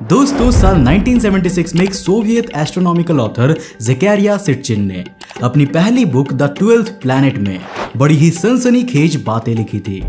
दोस्तों साल 1976 में एक सोवियत एस्ट्रोनॉमिकल ऑथर ज़ेकरिया सिटचिन ने अपनी पहली बुक द 12th प्लैनेट में बड़ी ही सनसनीखेज बातें लिखी थी।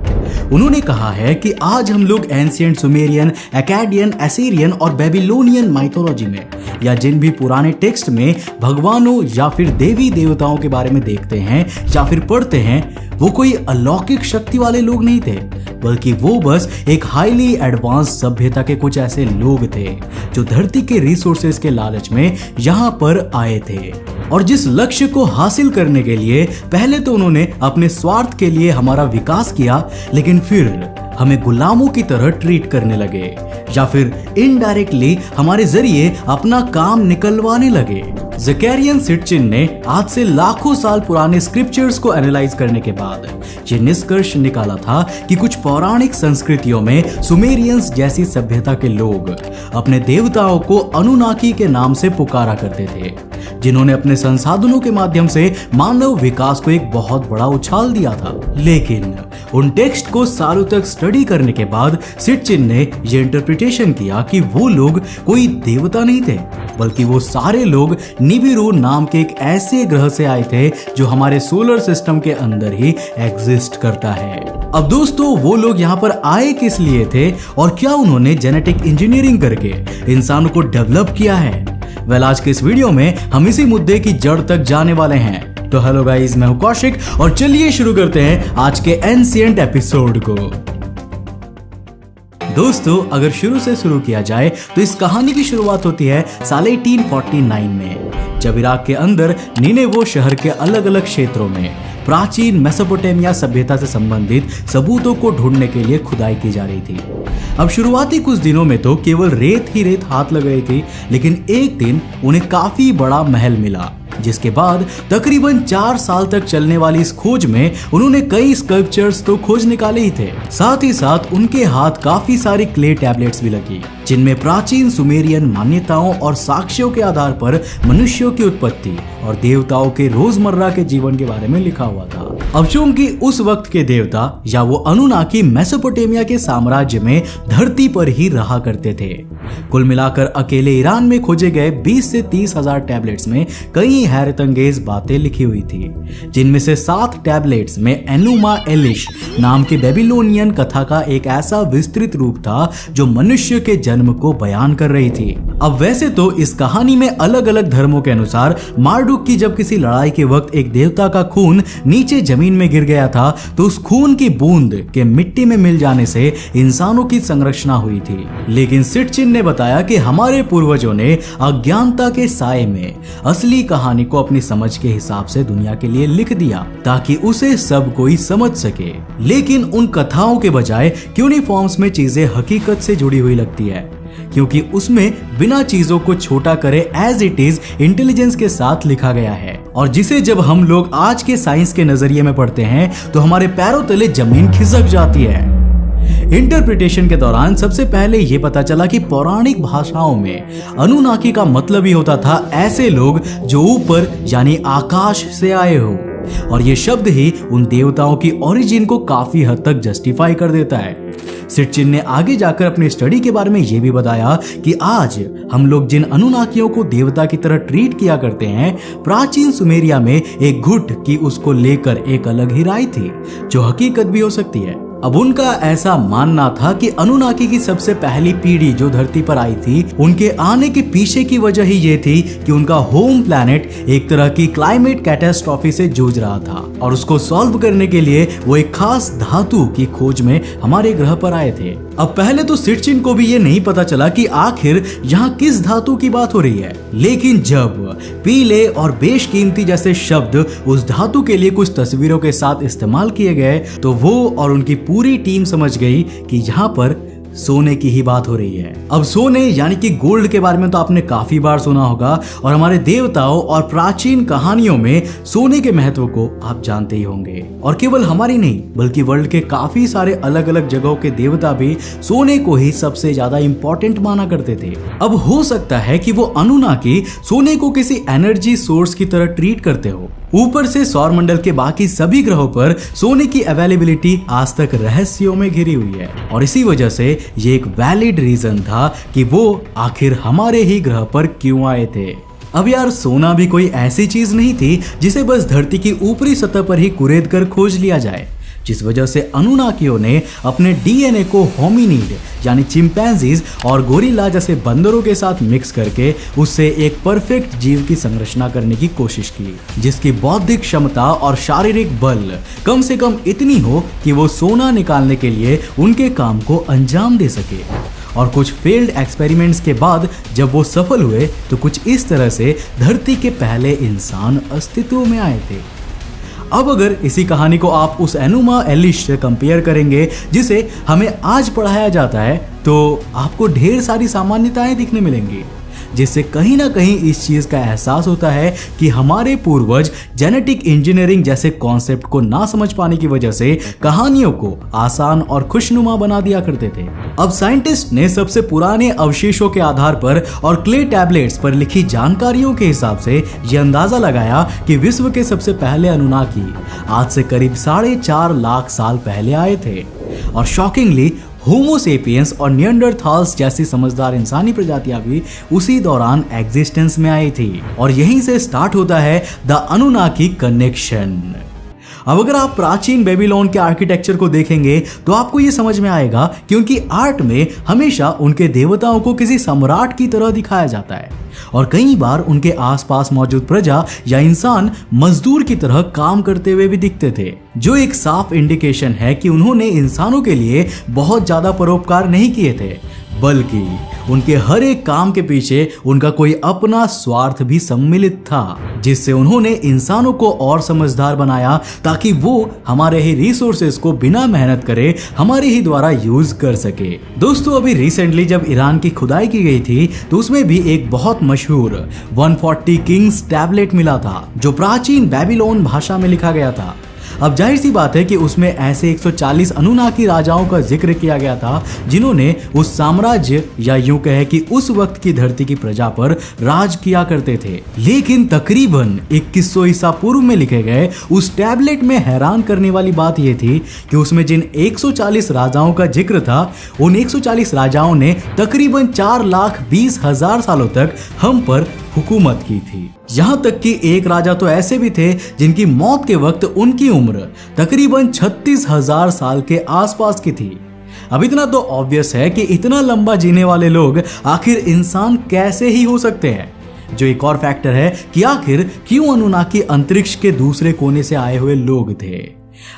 उन्होंने कहा है कि आज हम लोग एंशिएंट सुमेरियन, एक्काडियन, एसीरियन और बेबीलोनियन माइथोलॉजी में या जिन भी पुराने टेक्स्ट में भगवानों या फिर देवी देवताओं के बारे में देखते हैं या फिर पढ़ते हैं, वो कोई अलौकिक शक्ति वाले लोग नहीं थे, बल्कि वो बस एक हाईली एडवांस सभ्यता के कुछ ऐसे लोग थे जो धरती के रिसोर्सेज के लालच में यहाँ पर आए थे। और जिस लक्ष्य को हासिल करने के लिए पहले तो उन्होंने अपने स्वार्थ के लिए हमारा विकास किया, लेकिन फिर हमें गुलामों की तरह ट्रीट करने लगे या फिर इनडायरेक्टली हमारे जरिए अपना काम निकलवाने लगे। ज़ेकरिया सिटचिन ने आज से लाखों साल पुराने स्क्रिप्चर्स को एनालाइज करने के बाद ये निष्कर्ष निकाला था कि कुछ पौराणिक संस्कृतियों में सुमेरियंस जैसी सभ्यता के लोग अपने देवताओं को अनुनाकी के नाम से पुकारा करते थे, जिन्होंने अपने संसाधनों के माध्यम से मानव विकास को एक बहुत बड़ा उछाल दिया था। लेकिन उन टेक्स्ट को सालों तक स्टडी करने के बाद सिटचिन ने यह इंटरप्रिटेशन किया कि वो लोग कोई देवता नहीं थे, बल्कि वो सारे लोग निबिरू नाम के एक ऐसे ग्रह से आए थे जो हमारे सोलर सिस्टम के अंदर ही एग्जिस्ट करता है। अब दोस्तों वो लोग यहाँ पर आए किस लिए थे और क्या उन्होंने जेनेटिक इंजीनियरिंग करके इंसानों को डेवलप किया है? वेल, आज के इस वीडियो में हम इसी मुद्दे की जड़ तक जाने वाले हैं। तो हेलो गाइस, मैं हूं कौशिक और चलिए शुरू करते हैं आज के एंशिएंट एपिसोड को। दोस्तों अगर शुरू से शुरू किया जाए तो इस कहानी की शुरुआत होती है साल 1849 में, जब इराक के अंदर निनेवो शहर के अलग अलग क्षेत्रों में प्राचीन मेसोपोटामिया सभ्यता से संबंधित सबूतों को ढूंढने के लिए खुदाई की जा रही थी। अब शुरुआती कुछ दिनों में तो केवल रेत ही रेत हाथ लग गई थी, लेकिन एक दिन उन्हें काफी बड़ा महल मिला, जिसके बाद तकरीबन 4 साल तक चलने वाली इस खोज में उन्होंने कई स्कल्पचर्स तो खोज निकाले ही थे, साथ ही साथ उनके हाथ काफी सारी क्ले टैबलेट्स भी लगी, जिनमें प्राचीन सुमेरियन मान्यताओं और साक्ष्यों के आधार पर मनुष्यों की उत्पत्ति और देवताओं के रोजमर्रा के जीवन के बारे में लिखा हुआ था। अब चूंकि उस वक्त के देवता या वो अनुनाकी मेसोपोटामिया के साम्राज्य में धरती पर ही रहा करते थे। कुल मिलाकर अकेले ईरान में खोजे गए 20 से 30 हजार टैबलेट्स में कई हैरतअंगेज बातें लिखी हुई थी, जिनमें से 7 टैबलेट्स में एनुमा एलिश नाम के बेबीलोनियन कथा का एक ऐसा विस्तृत रूप था जो मनुष्य के जन्म को बयान कर रही थी। अब वैसे तो इस कहानी में अलग अलग धर्मों के अनुसार मार्डुक की जब किसी लड़ाई के वक्त एक देवता का खून नीचे जमीन में गिर गया था, तो उस खून की बूंद के मिट्टी में मिल जाने से इंसानों की संरक्षणा हुई थी। लेकिन सिटचिन ने बताया कि हमारे पूर्वजों ने अज्ञानता के साए में असली कहानी को अपनी समझ के हिसाब से दुनिया के लिए लिख दिया, ताकि उसे सब कोई समझ सके। लेकिन उन कथाओं के बजाय क्यूनिफॉर्म्स में चीजें हकीकत से जुड़ी हुई लगती है, क्योंकि उसमें बिना चीजों को छोटा करे एज इट इज इंटेलिजेंस के साथ लिखा गया है, और जिसे जब हम लोग आज के साइंस के नजरिए में पढ़ते हैं तो हमारे पैरों तले जमीन खिसक जाती है। इंटरप्रिटेशन के दौरान सबसे पहले यह पता चला कि पौराणिक भाषाओं में अनुनाकी का मतलब ही होता था ऐसे लोग जो ऊपर यानी आकाश से आए हो, और ये शब्द ही उन देवताओं की ओरिजिन को काफी हद तक जस्टिफाई कर देता है। सिटचिन ने आगे जाकर अपनी स्टडी के बारे में यह भी बताया कि आज हम लोग जिन अनुनाकियों को देवता की तरह ट्रीट किया करते हैं, प्राचीन सुमेरिया में एक घुट की उसको लेकर एक अलग ही राय थी, जो हकीकत भी हो सकती है। अब उनका ऐसा मानना था कि अनुनाकी की सबसे पहली पीढ़ी जो धरती पर आई थी, उनके आने के पीछे की वजह ही ये थी कि उनका होम प्लैनेट एक तरह की क्लाइमेट कैटास्ट्रॉफी से जूझ रहा था, और उसको सॉल्व करने के लिए वो एक खास धातु की खोज में हमारे ग्रह पर आए थे। अब पहले तो सिटचिन को भी ये नहीं पता चला कि आखिर यहाँ किस धातु की बात हो रही है, लेकिन जब पीले और बेशकीमती जैसे शब्द उस धातु के लिए कुछ तस्वीरों के साथ इस्तेमाल किए गए, तो वो और उनकी पूरी टीम समझ गई कि यहाँ पर सोने की ही बात हो रही है। अब सोने यानी कि गोल्ड के बारे में तो आपने काफी बार सुना होगा, और हमारे देवताओं और प्राचीन कहानियों में सोने के महत्व को आप जानते ही होंगे। और केवल हमारी नहीं बल्कि वर्ल्ड के काफी सारे अलग अलग जगहों के देवता भी सोने को ही सबसे ज्यादा इंपॉर्टेंट माना करते थे। अब हो सकता है कि वो अनुनाकी सोने को किसी एनर्जी सोर्स की तरह ट्रीट करते हो। ऊपर से सौरमंडल के बाकी सभी ग्रहों पर सोने की अवेलेबिलिटी आज तक रहस्यों में घिरी हुई है, और इसी वजह से ये एक वैलिड रीजन था कि वो आखिर हमारे ही ग्रह पर क्यों आए थे। अब यार सोना भी कोई ऐसी चीज नहीं थी जिसे बस धरती की ऊपरी सतह पर ही कुरेद कर खोज लिया जाए, जिस वजह से अनुनाकियों ने अपने डीएनए को होमिनिड यानी चिंपैंजीज और गोरिल्ला जैसे बंदरों के साथ मिक्स करके उससे एक परफेक्ट जीव की संरचना करने की कोशिश की, जिसकी बौद्धिक क्षमता और शारीरिक बल कम से कम इतनी हो कि वो सोना निकालने के लिए उनके काम को अंजाम दे सके। और कुछ फेल्ड एक्सपेरिमेंट्स के बाद जब वो सफल हुए तो कुछ इस तरह से धरती के पहले इंसान अस्तित्व में आए थे। अब अगर इसी कहानी को आप उस एनुमा एलिश से कंपेयर करेंगे जिसे हमें आज पढ़ाया जाता है, तो आपको ढेर सारी सामान्यताएं दिखने मिलेंगी, जिससे कहीं ना कहीं इस चीज का एहसास होता है कि हमारे पूर्वज जेनेटिक इंजीनियरिंग जैसे कॉन्सेप्ट को ना समझ पाने की वजह से कहानियों को आसान और खुशनुमा बना दिया करते थे। अब साइंटिस्ट ने सबसे पुराने अवशेषों के आधार पर और क्ले टैबलेट्स पर लिखी जानकारियों के हिसाब से यह अंदाजा लगाया कि विश्व के सबसे पहले अनुनाकी आज से करीब 4.5 लाख साल पहले आए थे। और शॉकिंगली होमो सेपियंस और निएंडरथाल्स जैसी समझदार इंसानी प्रजातियां भी उसी दौरान एग्जिस्टेंस में आई थी। और यहीं से स्टार्ट होता है द अनुनाकी कनेक्शन। अब अगर आप प्राचीन बेबीलोन के आर्किटेक्चर को देखेंगे तो आपको ये समझ में आएगा, क्योंकि आर्ट में हमेशा उनके देवताओं को किसी सम्राट की तरह दिखाया जाता है और कई बार उनके आसपास मौजूद प्रजा या इंसान मजदूर की तरह काम करते हुए भी दिखते थे, जो एक साफ इंडिकेशन है कि उन्होंने इंसानों के लिए बहुत ज्यादा परोपकार नहीं किए थे, बल्कि उनके हर एक काम के पीछे उनका कोई अपना स्वार्थ भी सम्मिलित था, जिससे उन्होंने इंसानों को और समझदार बनाया ताकि वो हमारे ही रिसोर्सेज को बिना मेहनत करे हमारे ही द्वारा यूज कर सके। दोस्तों अभी रिसेंटली जब ईरान की खुदाई की गई थी तो उसमें भी एक बहुत मशहूर 140 किंग्स टैबलेट मिला था, जो प्राचीन बेबीलोन भाषा में लिखा गया था। अब जाहिर सी बात है कि उसमें ऐसे 140 अनुनाकी राजाओं का जिक्र किया गया था जिन्होंने उस साम्राज्य या यूं कहे कि उस वक्त की धरती की प्रजा पर राज किया करते थे। लेकिन तकरीबन 2100 ईसा पूर्व में लिखे गए उस टैबलेट में हैरान करने वाली बात यह थी कि उसमें जिन 140 राजाओं का जिक्र था, उन 140 राजाओं ने तकरीबन 4,20,000 सालों तक हम पर हुकूमत की थी। यहां तक कि एक राजा तो ऐसे भी थे जिनकी मौत के वक्त उनकी उम्र तकरीबन 36,000 साल के आसपास की थी। अब इतना तो ऑब्वियस है कि इतना लंबा जीने वाले लोग आखिर इंसान कैसे ही हो सकते हैं, जो एक और फैक्टर है कि आखिर क्यों अनुनाकी अंतरिक्ष के दूसरे कोने से आए हुए लोग थे।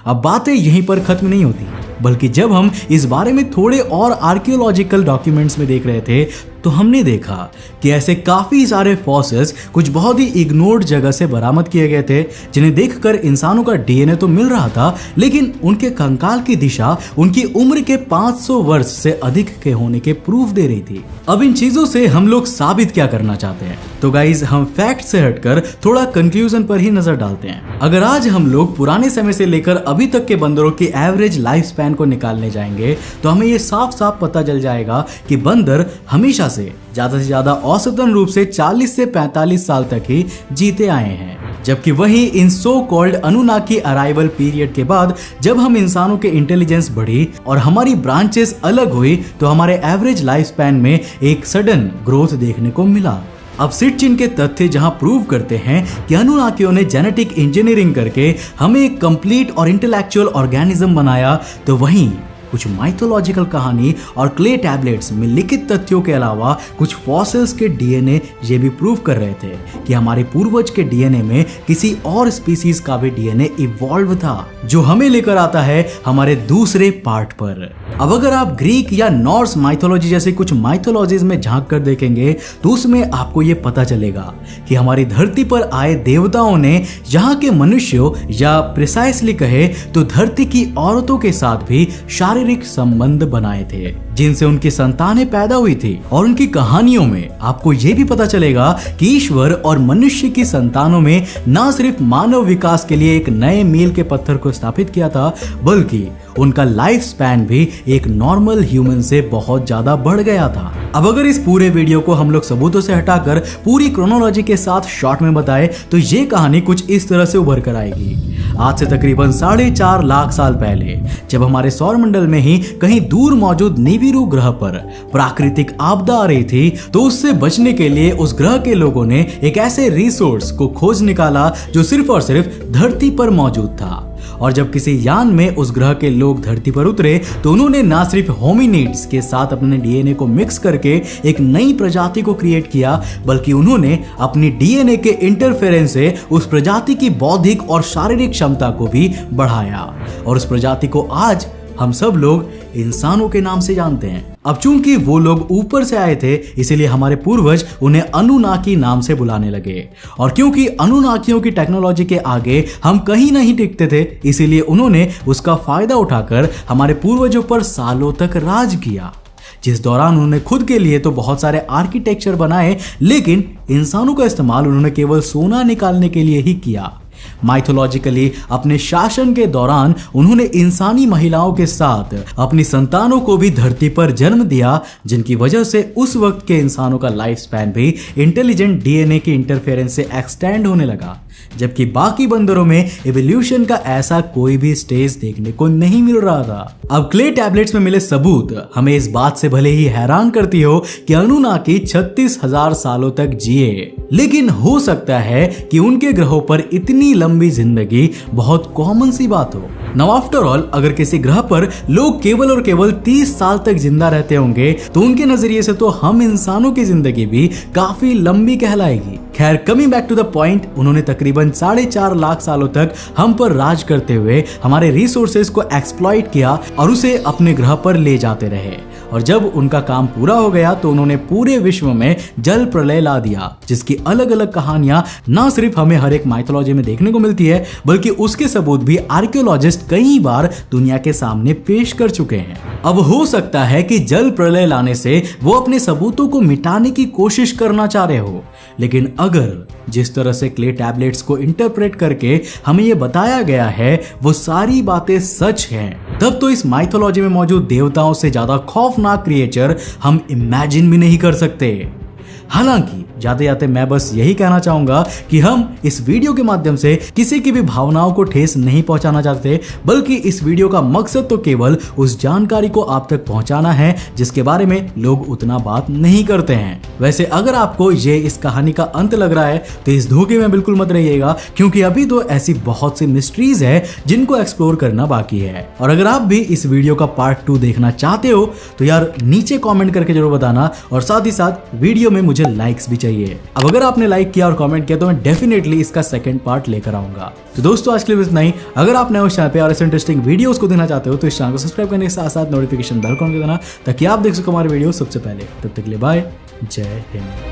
अब बातें यहीं पर खत्म नहीं होती, बल्कि जब हम इस बारे में थोड़े और आर्कियोलॉजिकल डॉक्यूमेंट्स में देख रहे थे तो हमने देखा कि ऐसे काफी सारे फॉसिल्स कुछ बहुत ही इग्नोर्ड जगह से बरामद किए गए थे, जिन्हें देखकर इंसानों का डीएनए तो मिल रहा था, लेकिन उनके कंकाल की दिशा उनकी उम्र के 500 वर्ष से अधिक के होने के प्रूफ दे रही थी। अब इन चीजों से हम लोग साबित क्या करना चाहते हैं? तो गाइज हम फैक्ट से हटकर थोड़ा कंक्लूजन पर ही नजर डालते हैं। अगर आज हम लोग पुराने समय से लेकर अभी तक के बंदरों की एवरेज लाइफ स्पैन को निकालने जाएंगे तो हमें ये साफ साफ पता चल जाएगा कि बंदर हमेशा से ज्यादा औसतन रूप से 40 से 45 साल तक ही जीते आए हैं, जबकि वहीं in so called Anunnaki arrival period के बाद जब हम इंसानों के इंटेलिजेंस बढ़ी और हमारी ब्रांचेस अलग हुई तो हमारे एवरेज लाइफ स्पैन में एक सडन ग्रोथ देखने को मिला। अब सिटचिन के तथ्य जहां प्रूव करते हैं कि अनुनाकियों ने जेनेटिक इंजीनियरिंग करके हमें एक कंप्लीट और इंटेलेक्चुअल ऑर्गेनिज्म बनाया, तो वहीं कुछ माइथोलॉजिकल कहानी और क्ले टैबलेट्स में लिखित तथ्यों के अलावा कुछ फॉसिल्स के डीएनए ये भी प्रूव कर रहे थे कि हमारे पूर्वज के डीएनए में किसी और स्पीसीज का भी डीएनए इवॉल्व था, जो हमें लेकर आता है हमारे दूसरे पार्ट पर। अब अगर आप ग्रीक या नॉर्स माइथोलॉजी जैसे कुछ माइथोलॉजीज में झांक कर देखेंगे तो उसमें आपको ये पता चलेगा कि हमारी धरती पर आए देवताओं ने यहाँ के मनुष्यों या प्रिसाइसली कहे तो धरती की औरतों के साथ भी शारीरिक संबंध बनाए थे, जिनसे उनकी संतानें पैदा हुई थी। और उनकी कहानियों में आपको ये भी पता चलेगा कि ईश्वर और मनुष्य की संतानों में न सिर्फ मानव विकास के लिए एक नए मील के पत्थर को स्थापित किया था, बल्कि उनका लाइफ स्पैन भी एक नॉर्मल ह्यूमन से बहुत ज्यादा बढ़ गया था। अब अगर इस पूरे वीडियो को हम लोग सबूतों से हटाकर पूरी क्रोनोलॉजी के साथ शॉर्ट में बताए तो ये कहानी कुछ इस तरह से उभर कर आएगी। आज से तकरीबन 4.5 लाख साल पहले जब हमारे सौर मंडल में ही कहीं दूर मौजूद नीवी निबिरू ग्रह पर प्राकृतिक आपदा आ रही थी, तो उससे बचने के लिए उस ग्रह के लोगों ने एक ऐसे रिसोर्स को खोज निकाला जो सिर्फ और सिर्फ धरती पर मौजूद था। और जब किसी यान में उस ग्रह के लोग धरती पर उतरे तो उन्होंने ना सिर्फ होमिनिड्स के साथ अपने डीएनए को मिक्स करके एक नई प्रजाति को क्रिएट किया, बल्कि उन्होंने अपनी डीएनए के इंटरफेरेंस से उस प्रजाति की बौद्धिक और शारीरिक क्षमता को भी बढ़ाया। और उस प्रजाति को आज हम सब लोग इंसानों के नाम से जानते हैं। अब चूंकि वो लोग ऊपर से आए थे, इसीलिए हमारे पूर्वज उन्हें अनुनाकी नाम से बुलाने लगे। और क्योंकि अनुनाकियों की टेक्नोलॉजी के आगे हम कहीं नहीं टिकते थे, इसीलिए उन्होंने उसका फायदा उठाकर हमारे पूर्वजों पर सालों तक राज किया, जिस दौरान उन्होंने खुद के लिए तो बहुत सारे आर्किटेक्चर बनाए, लेकिन इंसानों का इस्तेमाल उन्होंने केवल सोना निकालने के लिए ही किया। माइथोलॉजिकली अपने शासन के दौरान उन्होंने इंसानी महिलाओं के साथ अपनी संतानों को भी धरती पर जन्म दिया, जिनकी वजह से उस वक्त के इंसानों का लाइफ स्पैन भी इंटेलिजेंट डीएनए के इंटरफेरेंस से एक्सटेंड होने लगा, जबकि बाकी बंदरों में एवोल्यूशन का ऐसा कोई भी स्टेज देखने को नहीं मिल रहा था। अब क्ले टैबलेट्स में मिले सबूत हमें इस बात से भले ही हैरान करती हो कि अनुनाकी 36,000 सालों तक जिए, लेकिन हो सकता है कि उनके ग्रहों पर इतनी लंबी जिंदगी बहुत कॉमन सी बात हो। नाउ आफ्टर ऑल, अगर किसी ग्रह पर लोग केवल और केवल 30 साल तक जिंदा रहते होंगे, तो उनके नजरिए से तो हम इंसानों की जिंदगी भी काफी लंबी कहलाएगी। खैर, coming back to the point, उन्होंने तकरीबन 4.5 लाख सालों तक हम पर राज करते हुए हमारे रिसोर्सेज को एक्सप्लॉइट किया और उसे अपने ग्रह पर ले जाते रहे। और जब उनका काम पूरा हो गया तो उन्होंने पूरे विश्व में जल प्रलय ला दिया, जिसकी अलग अलग कहानियां ना सिर्फ हमें हर एक माइथोलॉजी में देखने को मिलती है, बल्कि उसके सबूत भी आर्कियोलॉजिस्ट कई बार दुनिया के सामने पेश कर चुके हैं। अब हो सकता है कि जल प्रलय लाने से वो अपने सबूतों को मिटाने की कोशिश करना चाह रहे हो, लेकिन अगर जिस तरह से क्ले टैबलेट्स को इंटरप्रेट करके हमें ये बताया गया है वो सारी बातें सच हैं, तब तो इस माइथोलॉजी में मौजूद देवताओं से ज्यादा खौफनाक क्रिएचर हम इमेजिन भी नहीं कर सकते। हालांकि जाते जाते मैं बस यही कहना चाहूंगा कि हम इस वीडियो के माध्यम से किसी की भी भावनाओं को ठेस नहीं पहुंचाना चाहते, बल्कि इस वीडियो का मकसद तो केवल उस जानकारी को आप तक पहुंचाना है जिसके बारे में लोग उतना बात नहीं करते हैं। वैसे अगर आपको ये इस कहानी का अंत लग रहा है तो इस धोखे में बिल्कुल मत रहिएगा, क्योंकि अभी तो ऐसी बहुत सी मिस्ट्रीज है जिनको एक्सप्लोर करना बाकी है। और अगर आप भी इस वीडियो का पार्ट 2 देखना चाहते हो तो यार नीचे कॉमेंट करके जरूर बताना, और साथ ही साथ वीडियो में मुझे लाइक्स भी चाहिए। अब अगर आपने लाइक किया और कमेंट किया तो मैं डेफिनेटली इसका सेकंड पार्ट लेकर आऊंगा। तो दोस्तों आज के लिए इतना ही। अगर आप नए उस चैनल पे और ऐसे इंटरेस्टिंग वीडियोस को देखना चाहते हो तो इस चैनल को सब्सक्राइब करने के साथ साथ नोटिफिकेशन बेल को ऑन कर देना, ताकि आप देख सको हमारे वीडियो सबसे पहले। तब तक के लिए बाय, जय हिंद।